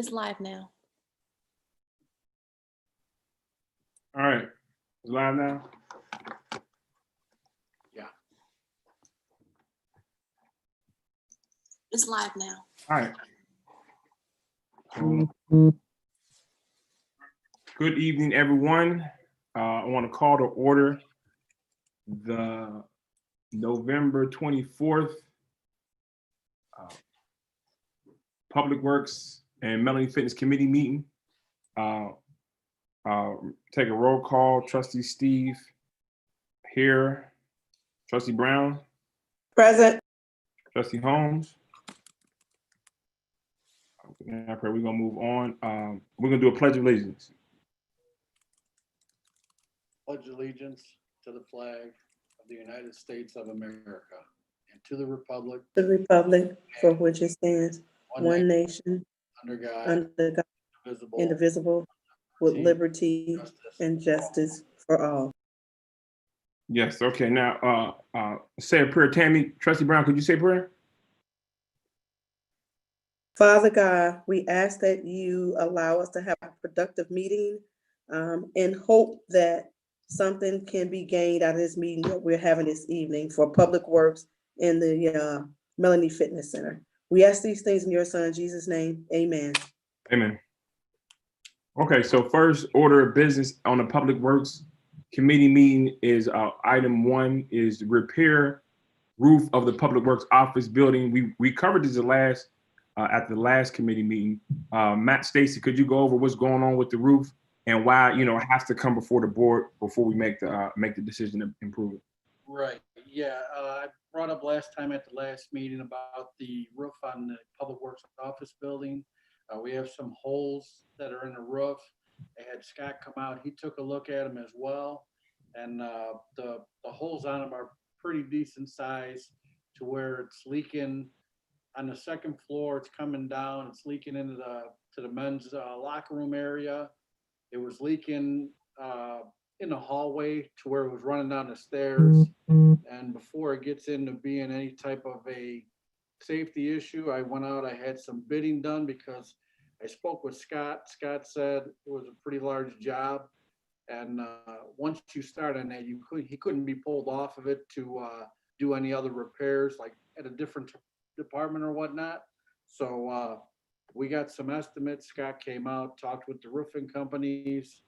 It's live now. All right, it's live now? Yeah. It's live now. All right. Good evening, everyone. I want to call to order the November 24th Public Works and Melanie Fitness Committee meeting. Take a roll call. Trustee Steve here. Trustee Brown. Present. Trustee Holmes. Okay, we're gonna move on. We're gonna do a pledge of allegiance. Pledge allegiance to the flag of the United States of America and to the republic The republic for which it stands, one nation, under God, under God, indivisible, indivisible, with liberty and justice for all. Yes. Okay. Now, say a prayer. Tammy, Trustee Brown, could you say a prayer? Father God, we ask that you allow us to have a productive meeting and hope that something can be gained out of this meeting that we're having this evening for Public Works in the Melanie Fitness Center. We ask these things in your son, Jesus' name. Amen. Amen. Okay. So first order of business on the Public Works Committee meeting is item 1 is repair roof of the Public Works office building. We covered this at the last committee meeting. Matt, Stacy, could you go over what's going on with the roof and why it has to come before the board before we make the decision to improve it? Right. Yeah. I brought up last time at the last meeting about the roof on the Public Works office building. We have some holes that are in the roof. I had Scott come out. He took a look at them as well. And the holes on them are pretty decent size to where it's leaking on the second floor. It's coming down. It's leaking into the men's locker room area. It was leaking in the hallway to where it was running down the stairs. And before it gets into being any type of a safety issue, I went out, I had some bidding done because I spoke with Scott. Scott said it was a pretty large job. And once you start on that, he couldn't be pulled off of it to do any other repairs, like at a different department or whatnot. So we got some estimates. Scott came out, talked with the roofing companies.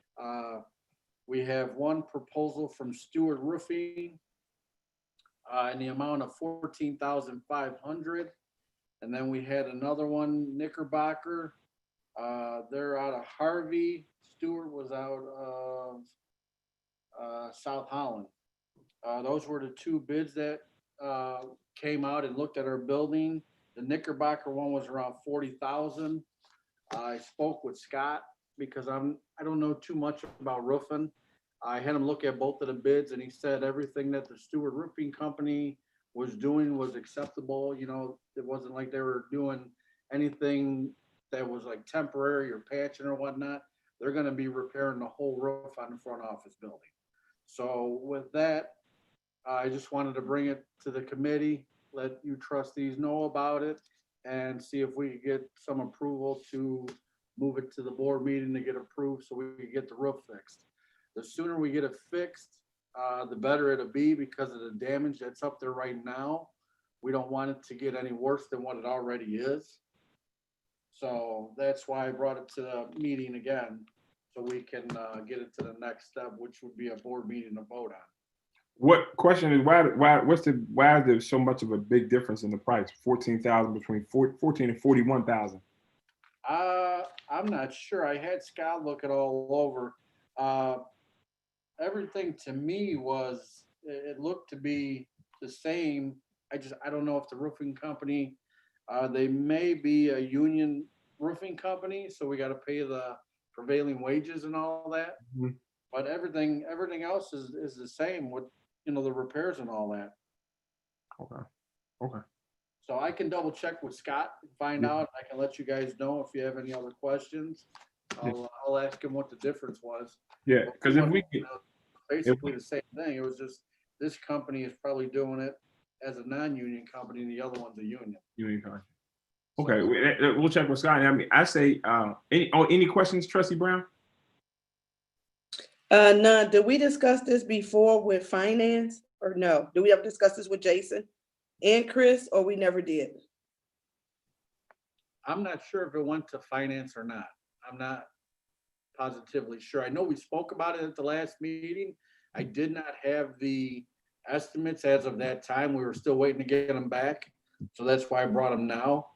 We have one proposal from Stewart Roofing in the amount of $14,500. And then we had another one, Knickerbocker. They're out of Harvey. Stewart was out of South Holland. Those were the two bids that came out and looked at our building. The Knickerbocker one was around $40,000. I spoke with Scott because I don't know too much about roofing. I had him look at both of the bids and he said everything that the Stewart Roofing Company was doing was acceptable. It wasn't like they were doing anything that was like temporary or patching or whatnot. They're going to be repairing the whole roof on the front office building. So with that, I just wanted to bring it to the committee, let you trustees know about it, and see if we could get some approval to move it to the board meeting to get approved so we can get the roof fixed. The sooner we get it fixed, the better it'll be because of the damage that's up there right now. We don't want it to get any worse than what it already is. So that's why I brought it to the meeting again, so we can get it to the next step, which would be a board meeting to vote on. What question is why is there so much of a big difference in the price? 14,000 between 14 and 41,000. I'm not sure. I had Scott look it all over. Everything to me it looked to be the same. I don't know if the roofing company, they may be a union roofing company, so we got to pay the prevailing wages and all that. Mm-hmm. But everything else is the same with, the repairs and all that. Okay. So I can double check with Scott and find out. I can let you guys know if you have any other questions. I'll ask him what the difference was. Yeah, because if we basically the same thing. It was just this company is probably doing it as a non-union company, and the other one's a union. Union company. Okay, we'll check with Scott. I mean, I say, any questions, Trustee Brown? None. Did we discuss this before with finance or no? Did we ever discuss this with Jason and Chris, or we never did? I'm not sure if it went to finance or not. I'm not positively sure. I know we spoke about it at the last meeting. I did not have the estimates as of that time. We were still waiting to get them back. So that's why I brought them now.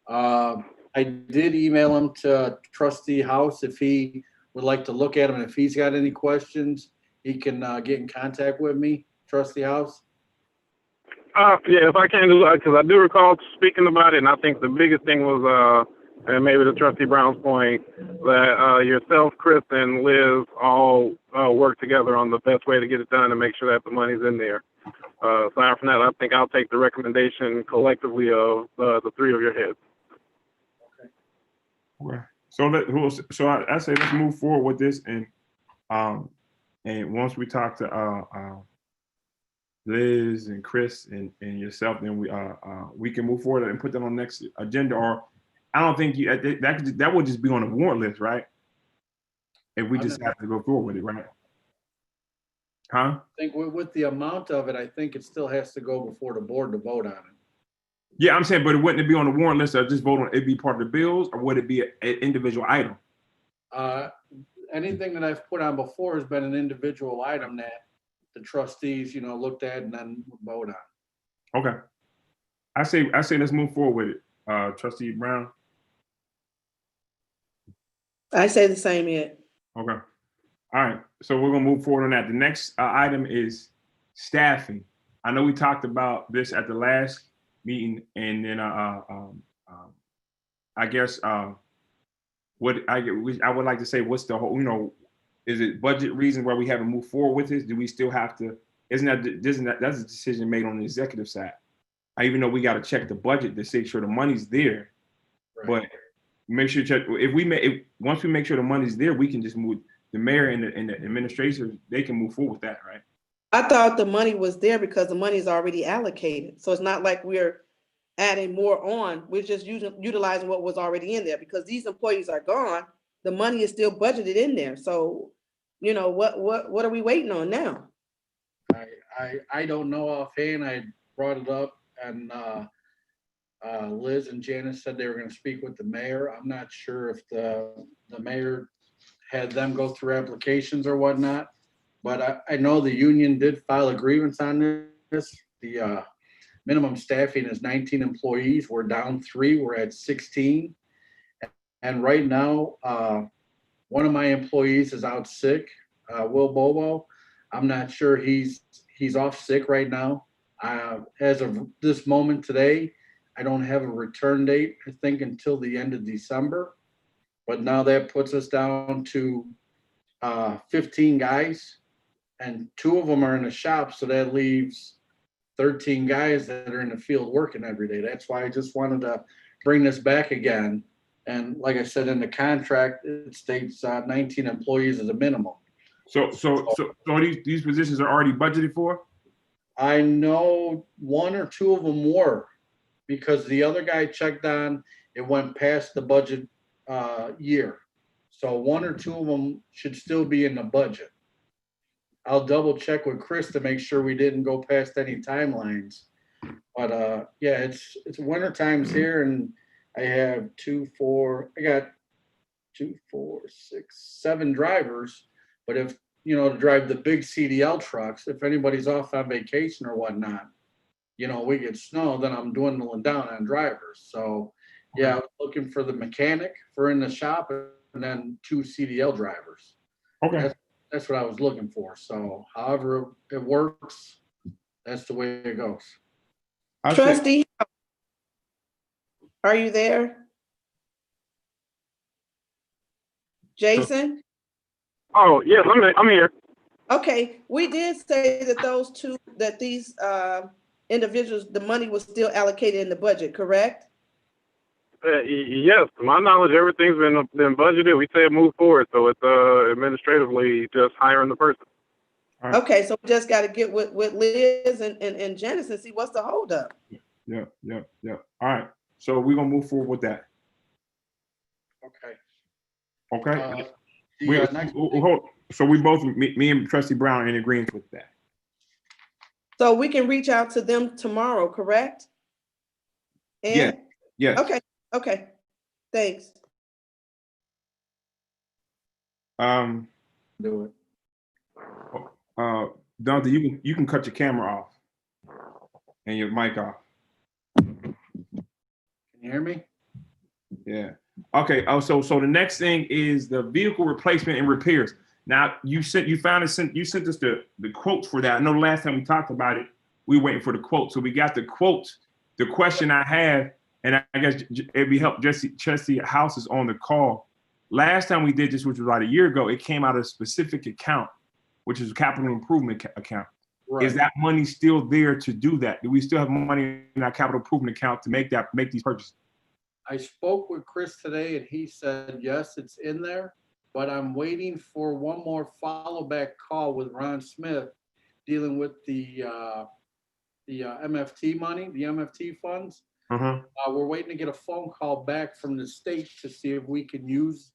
I did email him to Trustee House if he would like to look at them. If he's got any questions, he can get in contact with me, Trustee House. Yeah, if I can do that, because I do recall speaking about it, and I think the biggest thing was, and maybe to Trustee Brown's point, that yourself, Chris, and Liz all work together on the best way to get it done and make sure that the money's in there. Aside from that, I think I'll take the recommendation collectively of the three of your heads. Okay. So I say let's move forward with this, and once we talk to Liz and Chris and yourself, then we can move forward and put that on the next agenda. Or I don't think that would just be on the warrant list, right? If we just have to go forward with it, right? Huh? I think with the amount of it, I think it still has to go before the board to vote on it. Yeah, I'm saying, but wouldn't it be on the warrant list or just vote on it be part of the bills, or would it be an individual item? Anything that I've put on before has been an individual item that the trustees, looked at and then vote on. Okay. I say let's move forward with it. Trustee Brown. I say the same yet. Okay. All right. So we're gonna move forward on that. The next item is staffing. I know we talked about this at the last meeting, and then I guess what I would like to say, what's the whole, is it budget reason why we haven't moved forward with this? Do we still have to? That's a decision made on the executive side. I even know we got to check the budget to make sure the money's there, Right. but make sure once we make sure the money's there, we can just move. The mayor and the administrators, they can move forward with that, right? I thought the money was there because the money is already allocated. So it's not like we're adding more on. We're just utilizing what was already in there because these employees are gone. The money is still budgeted in there. So, what are we waiting on now? I don't know offhand. I brought it up, and Liz and Janice said they were going to speak with the mayor. I'm not sure if the mayor had them go through applications or whatnot, but I know the union did file a grievance on this. The minimum staffing is 19 employees. We're down 3. We're at 16. And right now, one of my employees is out sick, Will Bobo. I'm not sure he's off sick right now. As of this moment today, I don't have a return date, I think, until the end of December. But now that puts us down to 15 guys, and 2 of them are in the shop. So that leaves 13 guys that are in the field working every day. That's why I just wanted to bring this back again. And like I said, in the contract, it states 19 employees as a minimum. So these positions are already budgeted for? I know 1 or 2 of them were, because the other guy checked on, it went past the budget year. So 1 or 2 of them should still be in the budget. I'll double check with Chris to make sure we didn't go past any timelines. But yeah, it's winter times here, and I have 7 drivers. But if, to drive the big CDL trucks, if anybody's off on vacation or whatnot, we get snow, then I'm dwindling down on drivers. So yeah, I was looking for the mechanic for in the shop, and then 2 CDL drivers. Okay. That's what I was looking for. So however it works, that's the way it goes. Trustee, are you there? Jason? Oh, yes, I'm here. Okay, we did say that these individuals, the money was still allocated in the budget, correct? Yes, to my knowledge, everything's been budgeted. We said move forward, so it's administratively just hiring the person. Right. Okay, so we just got to get with Liz and Janice and see what's the holdup. Yeah. All right. So we're gonna move forward with that. Okay. Okay. The next thing- Hold. So we both, me and Trustee Brown, are in agreement with that. So we can reach out to them tomorrow, correct? Yes. And, Yes. okay, thanks. Do it. Dante, you can cut your camera off and your mic off. Can you hear me? Yeah. Okay. Oh, so the next thing is the vehicle replacement and repairs. Now you sent us the quotes for that. I know the last time we talked about it, we were waiting for the quote. So we got the quotes. The question I have, and I guess it'd be help Trustee House is on the call. Last time we did this, which was about a year ago, it came out of a specific account, which is a capital improvement account. Right. Is that money still there to do that? Do we still have money in our capital improvement account to make these purchases? I spoke with Chris today and he said, yes, it's in there, but I'm waiting for one more follow back call with Ron Smith dealing with the MFT money, the MFT funds. We're waiting to get a phone call back from the state to see if we can use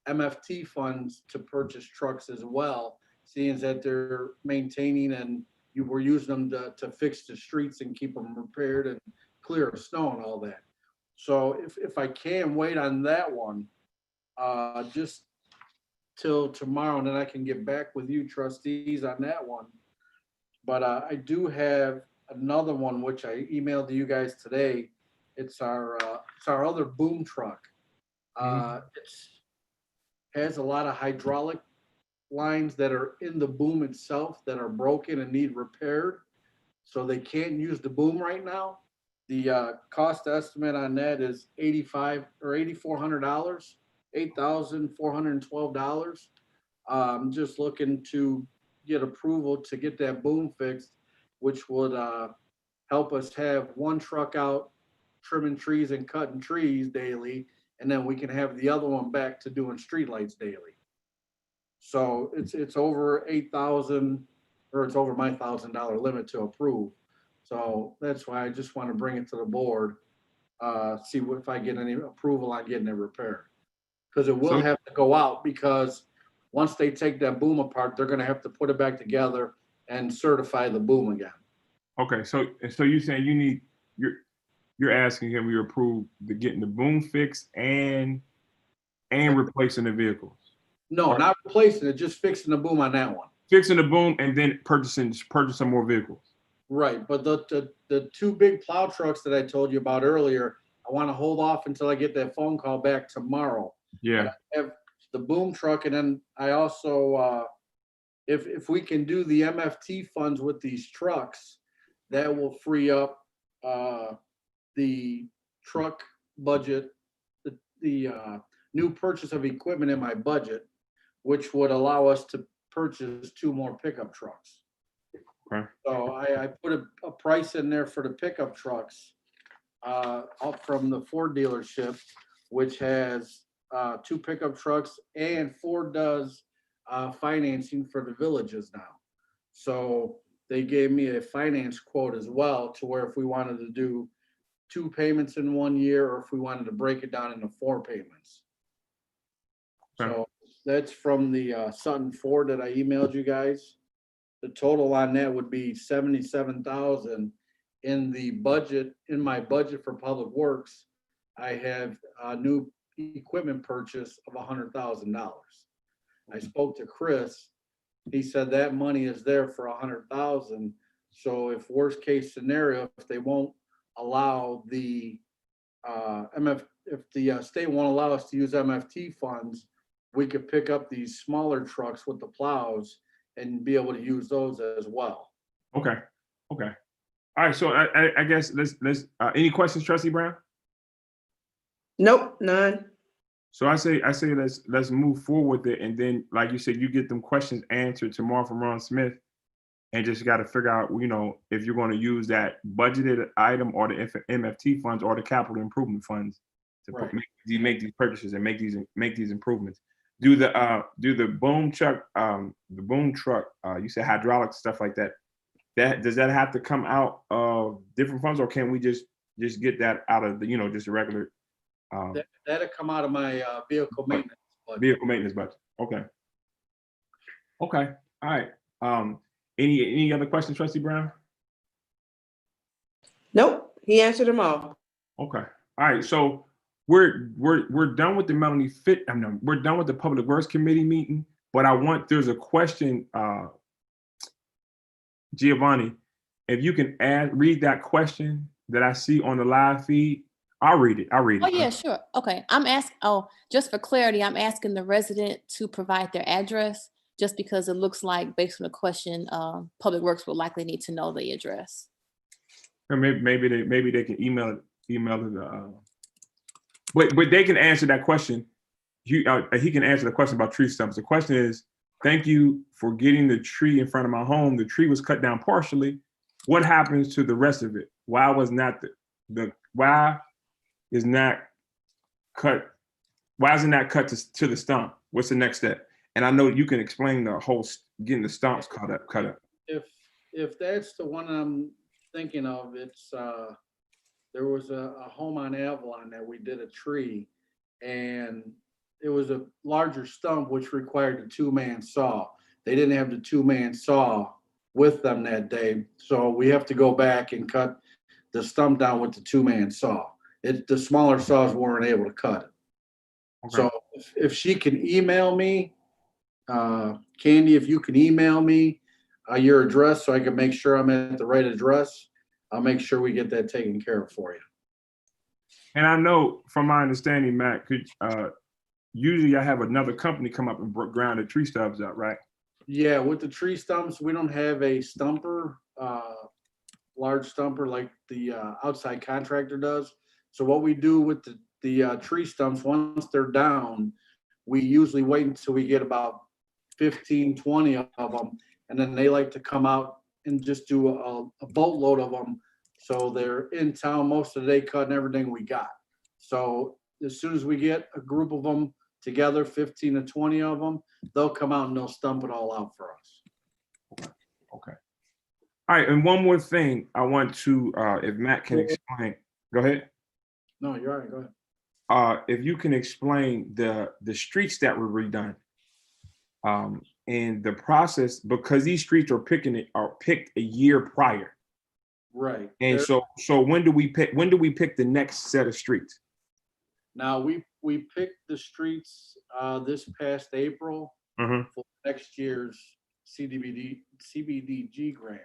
MFT funds to purchase trucks as well, seeing that they're maintaining and we're using them to fix the streets and keep them repaired and clear of snow and all that. So if I can wait on that one, just till tomorrow, and then I can get back with you trustees on that one. But I do have another one, which I emailed to you guys today. It's our other boom truck. It has a lot of hydraulic lines that are in the boom itself that are broken and need repaired. So they can't use the boom right now. The cost estimate on that is $8,400, $8,412. I'm just looking to get approval to get that boom fixed, which would help us have one truck out trimming trees and cutting trees daily, and then we can have the other one back to doing streetlights daily. So it's over 8,000, or it's over my $1,000 limit to approve. So that's why I just want to bring it to the board, see if I get any approval on getting it repaired. Because it will have to go out, because once they take that boom apart, they're going to have to put it back together and certify the boom again. Okay, so you're saying you're asking him we approve getting the boom fixed and replacing the vehicles. No, not replacing it, just fixing the boom on that one. Fixing the boom and then purchasing some more vehicles. Right, but the two big plow trucks that I told you about earlier, I want to hold off until I get that phone call back tomorrow. Yeah. I have the boom truck, and then I also, if we can do the MFT funds with these trucks, that will free up the truck budget, the new purchase of equipment in my budget, which would allow us to purchase 2 more pickup trucks. Okay. So I put a price in there for the pickup trucks up from the Ford dealership, which has 2 pickup trucks, and Ford does financing for the villages now. So they gave me a finance quote as well, to where if we wanted to do 2 payments in 1 year, or if we wanted to break it down into 4 payments. Okay. So that's from the Sutton Ford that I emailed you guys. The total on that would be $77,000. In the budget, in my budget for Public Works, I have a new equipment purchase of $100,000. I spoke to Chris. He said that money is there for $100,000. So if worst case scenario, if they won't allow the if the state won't allow us to use MFT funds, we could pick up these smaller trucks with the plows and be able to use those as well. Okay. All right. So I guess let's any questions, Trustee Brown? Nope, none. So I say let's move forward with it, and then like you said, you get them questions answered tomorrow from Ron Smith, and just got to figure out, if you're going to use that budgeted item or the MFT funds or the capital improvement funds to Right. make these purchases and make these improvements. Do the boom truck, you said hydraulic stuff like that. Does that have to come out of different funds, or can we just just get that out of the, just a regular That'll come out of my vehicle maintenance. budget. vehicle maintenance budget. Okay. Okay. All right. Any other questions, Trustee Brown? Nope, he answered them all. Okay. All right. So we're done with the Melanie Fit. We're done with the Public Works Committee meeting. But there's a question, Giovanni, if you can read that question that I see on the live feed. I'll read it. Oh, yeah, sure. Okay. Just for clarity, I'm asking the resident to provide their address, just because it looks like, based on the question, Public Works will likely need to know the address. Or maybe they can email it. But they can answer that question. He can answer the question about tree stumps. The question is, thank you for getting the tree in front of my home. The tree was cut down partially. What happens to the rest of it? Why isn't that cut to the stump? What's the next step? And I know you can explain the whole getting the stumps cut up. If that's the one I'm thinking of, it's there was a home on Avalon that we did a tree, and it was a larger stump which required a 2-man saw. They didn't have the 2-man saw with them that day, so we have to go back and cut the stump down with the 2-man saw. The smaller saws weren't able to cut it. Okay. So if she can email me, Candy, if you can email me your address so I can make sure I'm at the right address, I'll make sure we get that taken care of for you. And I know from my understanding, Matt, usually I have another company come up and ground the tree stubs out, right? Yeah, with the tree stumps, we don't have a stumper, large stumper like the outside contractor does. So what we do with the tree stumps, once they're down, we usually wait until we get about 15, 20 of them. And then they like to come out and just do a boatload of them. So they're in town most of the day cutting everything we got. So as soon as we get a group of them together, 15 to 20 of them, they'll come out and they'll stump it all out for us. Okay. All right. And one more thing I want to, if Matt can explain, go ahead. No, you're all right. Go ahead. If you can explain the streets that were redone, and the process, because these streets are picked a year prior. Right. And so when do we pick the next set of streets? Now we picked the streets this past April for next year's CBDG grant.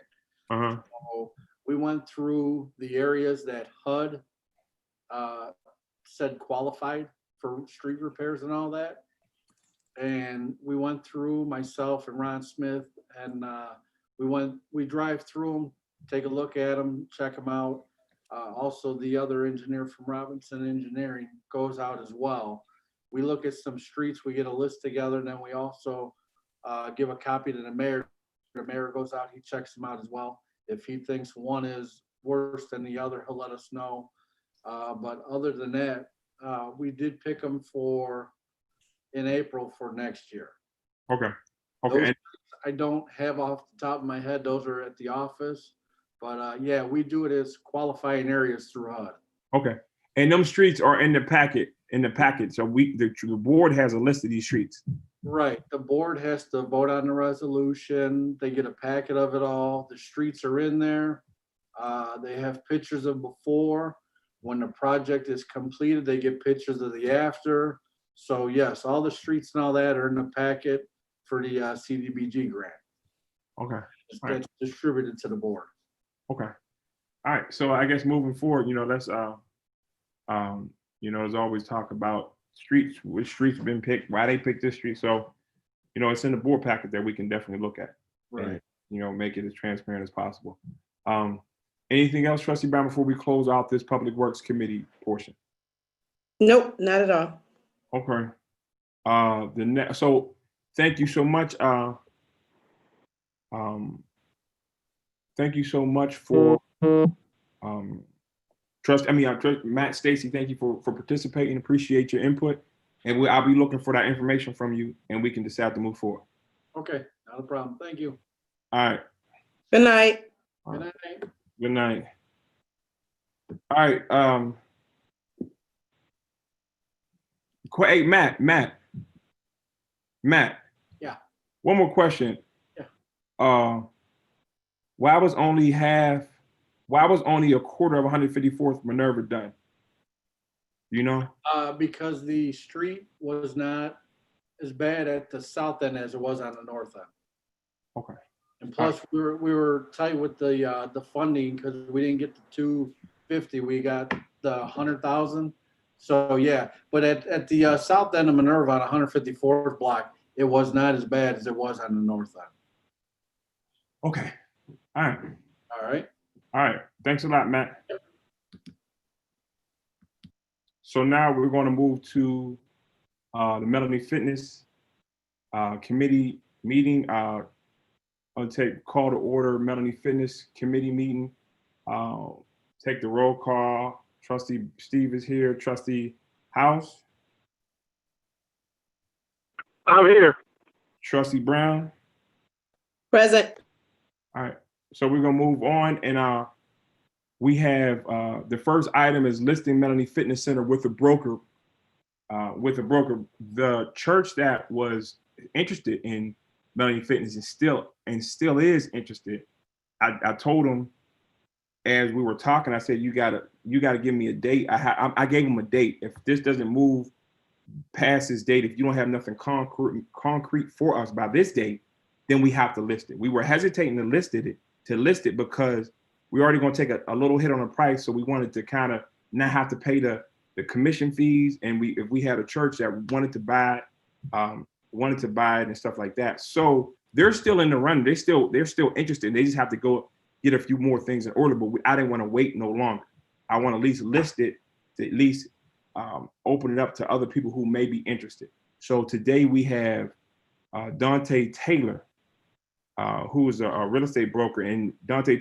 So we went through the areas that HUD said qualified for street repairs and all that. And we went through, myself and Ron Smith, and we drive through them, take a look at them, check them out. Also, the other engineer from Robinson Engineering goes out as well. We look at some streets, we get a list together, and then we also give a copy to the mayor. The mayor goes out, he checks them out as well. If he thinks one is worse than the other, he'll let us know. But other than that, we did pick them in April for next year. Okay. Those I don't have off the top of my head. Those are at the office. But yeah, we do it as qualifying areas through HUD. Okay. And them streets are in the packet. So the board has a list of these streets. Right. The board has to vote on the resolution. They get a packet of it all. The streets are in there. They have pictures of before. When the project is completed, they get pictures of the after. So yes, all the streets and all that are in the packet for the CDBG grant. Okay. That's distributed to the board. Okay. All right. So I guess moving forward, let's there's always talk about streets, which streets have been picked, why they picked this street. So, it's in the board packet that we can definitely look at. Right. And, make it as transparent as possible. Anything else, Trustee Brown, before we close out this Public Works Committee portion? Nope, not at all. Okay. So thank you so much. Thank you so much for Matt, Stacy, thank you for participating. Appreciate your input. And I'll be looking for that information from you, and we can decide to move forward. Okay, not a problem. Thank you. All right. Good night. Good night. Good night. All right. Hey, Matt. Yeah. One more question. Yeah. Why was only a quarter of 154th Minerva done? You know? Because the street was not as bad at the south end as it was on the north end. Okay. And plus, we were tight with the funding because we didn't get the 250, we got the 100,000. So yeah, but at the south end of Minerva on 154th block, it was not as bad as it was on the north end. Okay. All right. All right. All right. Thanks a lot, Matt. So now we're going to move to the Melanie Fitness Committee meeting. I'll call to order Melanie Fitness Committee meeting. Take the roll call. Trustee Steve is here. Trustee House. I'm here. Trustee Brown. Present. All right. So we're gonna move on, and we have the first item is listing Melanie Fitness Center with a broker. The church that was interested in Melanie Fitness is still is interested. I told them as we were talking, I said, you gotta give me a date. I gave them a date. If this doesn't move past this date, if you don't have nothing concrete for us by this date, then we have to list it. We were hesitating to list it because we already going to take a little hit on the price. So we wanted to kind of not have to pay the commission fees. And if we had a church that wanted to buy it and stuff like that. So they're still in the run. They're still interested. They just have to go get a few more things in order. But I didn't want to wait no longer. I want to at least list it to at least open it up to other people who may be interested. So today we have Dante Taylor, who is a real estate broker. And Dante,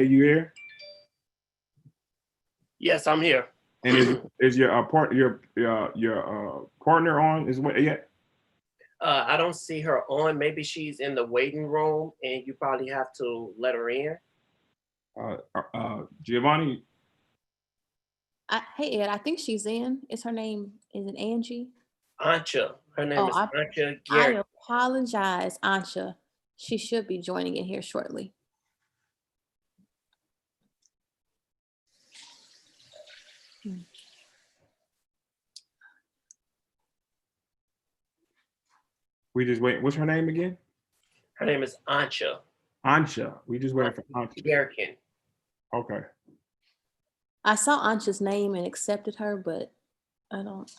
you here? Yes, I'm here. And is your partner on as well yet? I don't see her on. Maybe she's in the waiting room, and you probably have to let her in. Giovanni. Hey Ed, I think she's in. Is her name? Is it Angie? Ancha. Her name is Ancha I Garrett. apologize, Ancha. She should be joining in here shortly. We just wait. What's her name again? Her name is Ancha. Ancha. We just waiting for Ancha. Garrett. Okay. I saw Ancha's name and accepted her, but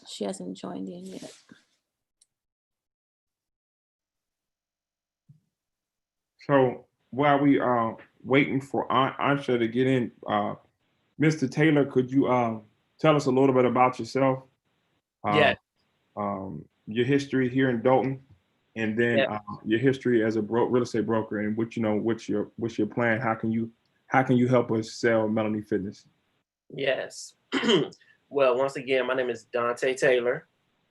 she hasn't joined in yet. So while we are waiting for Ancha to get in, Mr. Taylor, could you tell us a little bit about yourself? Yeah. Your history here in Dalton, and then your history as a real estate broker, and what's your plan? How can you help us sell Melanie Fitness? Yes. Well, once again, my name is Dante Taylor.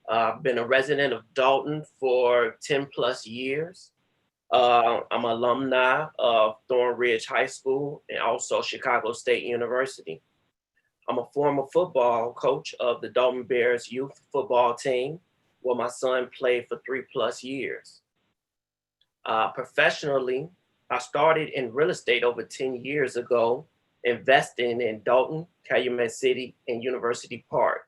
I've been a resident of Dalton for 10 plus years. I'm alumni of Thornridge High School and also Chicago State University. I'm a former football coach of the Dalton Bears youth football team, where my son played for 3+ years. Professionally, I started in real estate over 10 years ago, investing in Dalton, Calumet City, and University Park.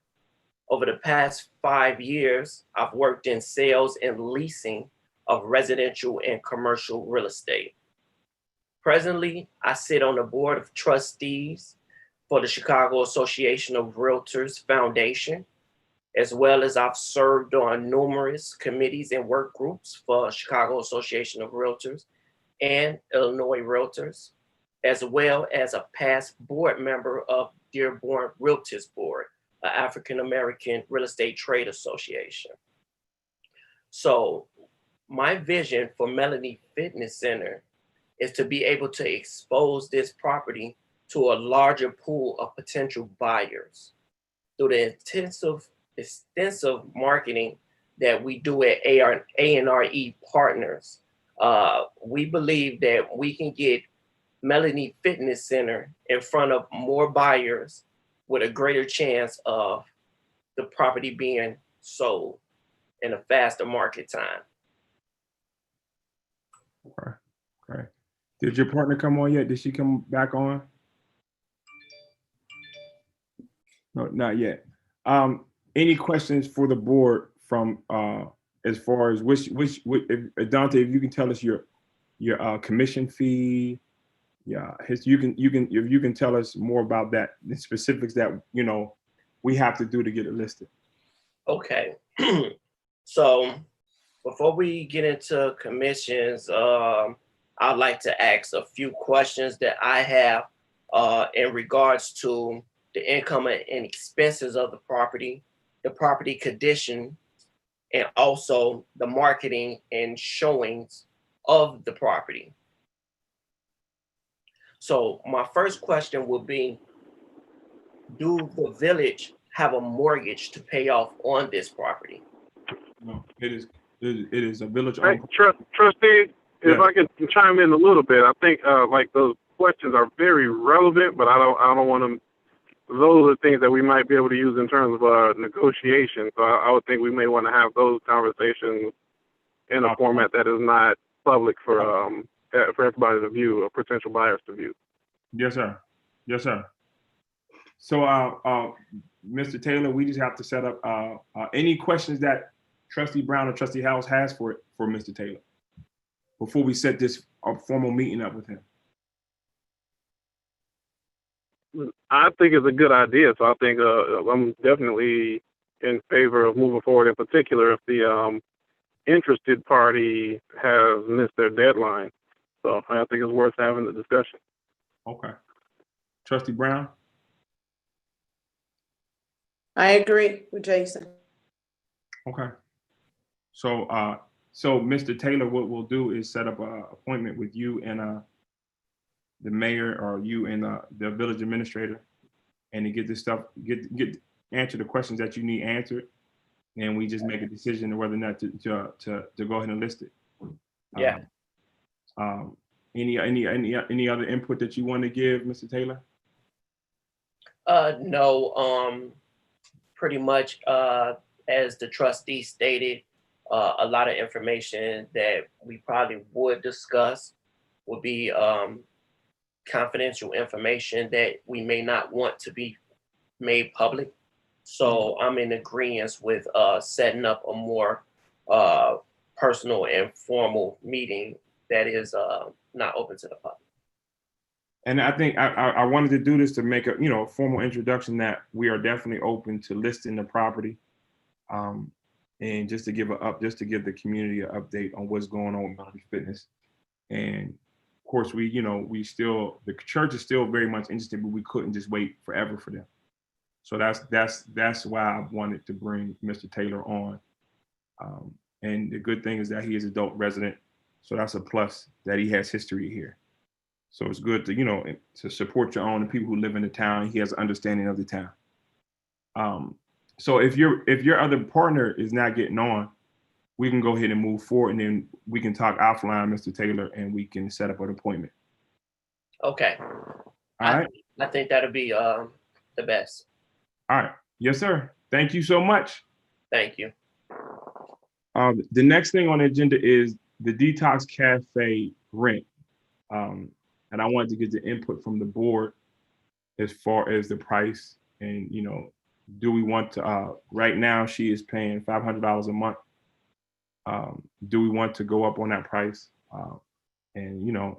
Over the past 5 years, I've worked in sales and leasing of residential and commercial real estate. Presently, I sit on the board of trustees for the Chicago Association of Realtors Foundation, as well as I've served on numerous committees and work groups for Chicago Association of Realtors and Illinois Realtors, as well as a past board member of Dearborn Realtors Board, an African-American real estate trade association. So my vision for Melanie Fitness Center is to be able to expose this property to a larger pool of potential buyers through the extensive marketing that we do at A&RE Partners. We believe that we can get Melanie Fitness Center in front of more buyers with a greater chance of the property being sold in a faster market time. Okay. Did your partner come on yet? Did she come back on? No, not yet. Any questions for the board from as far as which if, Dante, if you can tell us your commission fee, yeah, if you can tell us more about that, the specifics that we have to do to get it listed. Okay. So before we get into commissions, I'd like to ask a few questions that I have in regards to the income and expenses of the property condition, and also the marketing and showings of the property. So my first question would be, do the village have a mortgage to pay off on this property? No, it is a village Hey, owned. trustee, if Yeah. I could chime in a little bit, I think like those questions are very relevant, but I don't want them. Those are things that we might be able to use in terms of negotiation. So I would think we may want to have those conversations in a format that is not public for everybody to view or potential buyers to view. Yes, sir. Yes, sir. So, Mr. Taylor, we just have to set up any questions that Trustee Brown or Trustee House has for Mr. Taylor before we set this formal meeting up with him. I think it's a good idea. So I think I'm definitely in favor of moving forward, in particular if the interested party has missed their deadline. So I think it's worth having the discussion. Okay. Trustee Brown? I agree with Jason. Okay. So, so Mr. Taylor, what we'll do is set up an appointment with you and the mayor, or you and the village administrator, and to get this stuff, answer the questions that you need answered, and we just make a decision whether or not to go ahead and list it. Yeah. Any other input that you want to give, Mr. Taylor? No, pretty much as the trustee stated, a lot of information that we probably would discuss would be confidential information that we may not want to be made public. So I'm in agreement with setting up a more personal and formal meeting that is not open to the public. And I think I wanted to do this to make a formal introduction that we are definitely open to listing the property, and just to give the community an update on what's going on with Melanie Fitness. And of course, the church is still very much interested, but we couldn't just wait forever for them. So that's why I wanted to bring Mr. Taylor on. And the good thing is that he is adult resident, so that's a plus that he has history here. So it's good to support your own, the people who live in the town. He has an understanding of the town. So if your other partner is not getting on, we can go ahead and move forward, and then we can talk offline, Mr. Taylor, and we can set up an appointment. Okay. All right. I think that'll be the best. All right. Yes, sir. Thank you so much. Thank you. The next thing on the agenda is the Detox Cafe rent. And I wanted to get the input from the board as far as the price, and do we want to, right now she is paying $500 a month. Do we want to go up on that price? And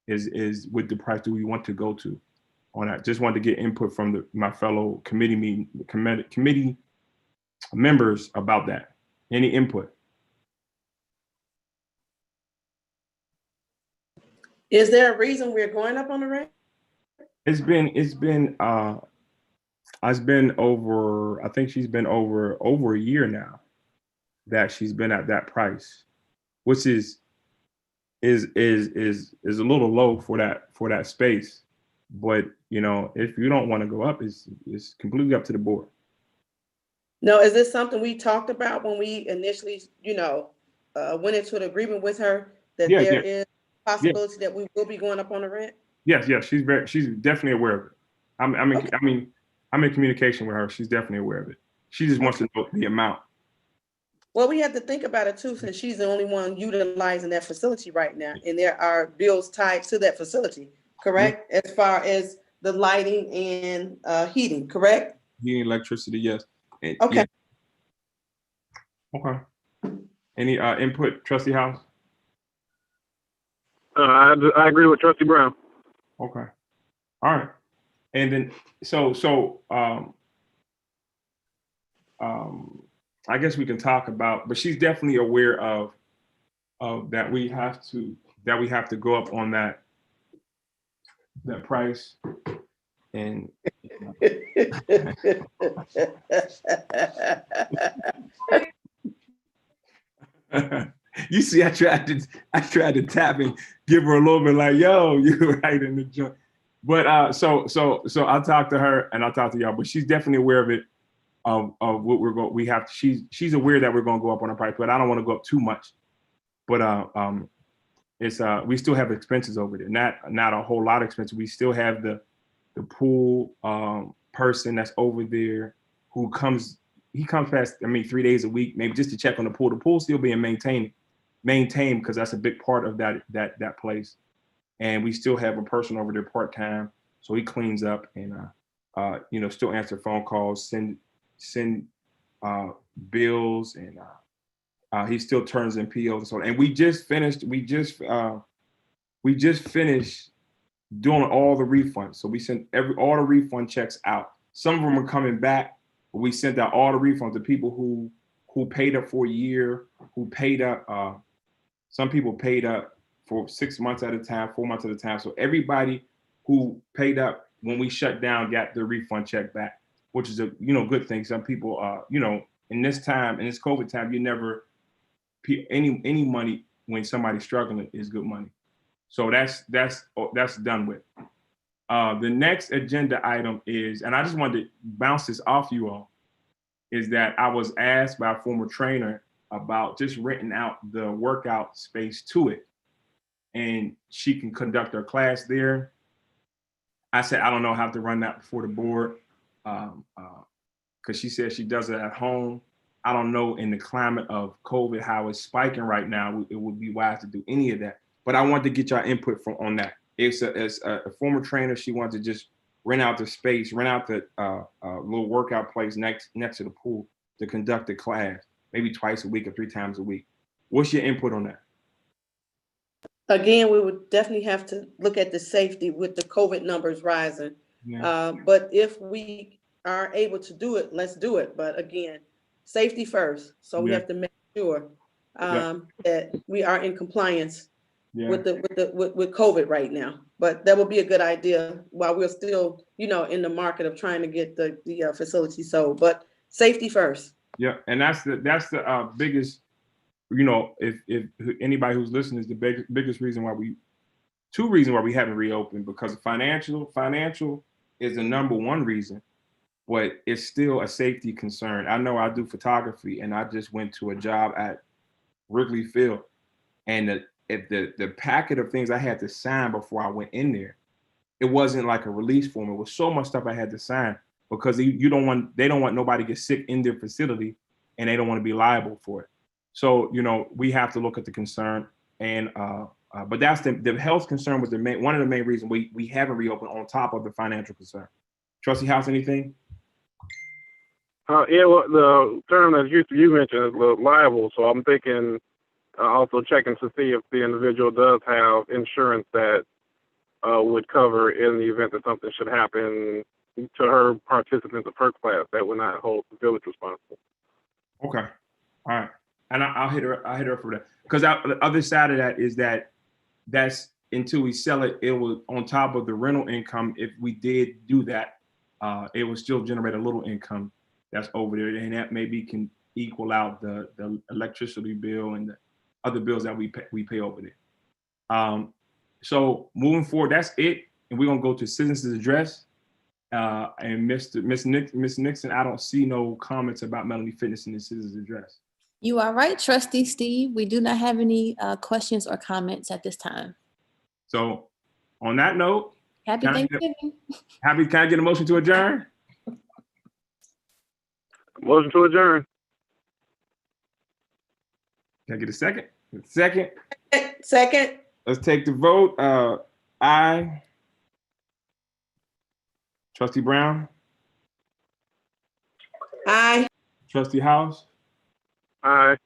is with the price do we want to go to on that? Just wanted to get input from my fellow committee members about that. Any input? Is there a reason we're going up on the rent? It's been over, I think she's been over a year now that she's been at that price, which is a little low for that space. But if you don't want to go up, it's completely up to the board. No, is this something we talked about when we initially, went into an agreement with her that there is a possibility that we will be going up on the rent? Yes, she's definitely aware of it. I mean, I'm in communication with her. She's definitely aware of it. She just wants to know the amount. Well, we have to think about it too, since she's the only one utilizing that facility right now, and there are bills tied to that facility, correct? As far as the lighting and heating, correct? Heating, electricity, yes. And, Okay. yeah. Okay. Any input, Trustee House? I agree with Trustee Brown. Okay. All right. And then so I guess we can talk about, but she's definitely aware of that we have to go up on that price. And you see, I tried to tap and give her a little bit like, yo, you're right in the joint. But so I'll talk to her and I'll talk to y'all, but she's definitely aware of it, of what we're going. We have to, she's aware that we're going to go up on the price, but I don't want to go up too much. But it's we still have expenses over there. Not a whole lot of expenses. We still have the pool person that's over there who comes. He comes past, 3 days a week, maybe just to check on the pool. The pool's still being maintained because that's a big part of that place. And we still have a person over there part-time, so he cleans up and still answer phone calls, send bills, and he still turns in POs and so on. And we just finished doing all the refunds. So we sent all the refund checks out. Some of them are coming back, but we sent out all the refunds to people who paid up for a year, who paid up. Some people paid up for 6 months at a time, 4 months at a time. So everybody who paid up when we shut down got their refund check back, which is a good thing. Some people, in this COVID time, you never any money when somebody's struggling is good money. So that's done with. The next agenda item is, and I just wanted to bounce this off you all, is that I was asked by a former trainer about just renting out the workout space to it, and she can conduct her class there. I said, I don't know how to run that before the board, because she said she does it at home. I don't know in the climate of COVID how it's spiking right now. It would be wise to do any of that. But I wanted to get y'all input on that. It's a former trainer. She wanted to just rent out the space, rent out the little workout place next to the pool to conduct a class, maybe twice a week or 3 times a week. What's your input on that? Again, we would definitely have to look at the safety with the COVID numbers rising. Yeah. But if we are able to do it, let's do it. But again, safety first. So we have to make sure that we are in compliance with COVID right now. But that would be a good idea while we're still, in the market of trying to get the facility sold. But safety first. Yeah, and that's the biggest. If anybody who's listening is the biggest reason why two reasons why we haven't reopened, because financial is the number one reason, but it's still a safety concern. I know I do photography, and I just went to a job at Wrigley Field, and the packet of things I had to sign before I went in there, it wasn't like a release form. It was so much stuff I had to sign because they don't want nobody to get sick in their facility, and they don't want to be liable for it. So, we have to look at the concern, and but that's the health concern was one of the main reasons we haven't reopened on top of the financial concern. Trustee House, anything? Yeah, well, the term that you mentioned is liable, so I'm thinking also checking to see if the individual does have insurance that would cover in the event that something should happen to her participants of her class that would not hold the village responsible. Okay, all right. And I'll hit her for that, because the other side of that is that's until we sell it, it was on top of the rental income. If we did do that, it would still generate a little income that's over there, and that maybe can equal out the electricity bill and the other bills that we pay over there. So moving forward, that's it, and we're gonna go to citizens' address. And Miss Nixon, I don't see no comments about Melanie Fitness in the citizens' address. You are right, Trustee Steve. We do not have any questions or comments at this time. So on that note, Happy Thanksgiving. Can I get a motion to adjourn? Motion to adjourn. Can I get a second? Second. Second, Let's take the vote. Aye. Trustee Brown, aye. Trustee House. Aye.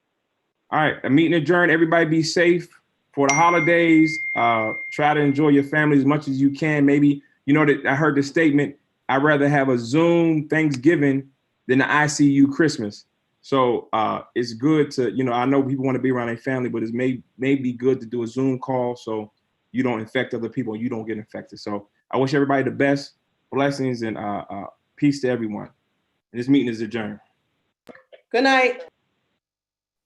All right, a meeting adjourned. Everybody be safe for the holidays. Try to enjoy your family as much as you can. Maybe, you know, that I heard the statement, I'd rather have a Zoom Thanksgiving than an ICU Christmas. So it's good to, you know, I know people want to be around their family, but it's may be good to do a Zoom call so you don't infect other people and you don't get infected. So I wish everybody the best, blessings, and peace to everyone. And this meeting is adjourned. Good night.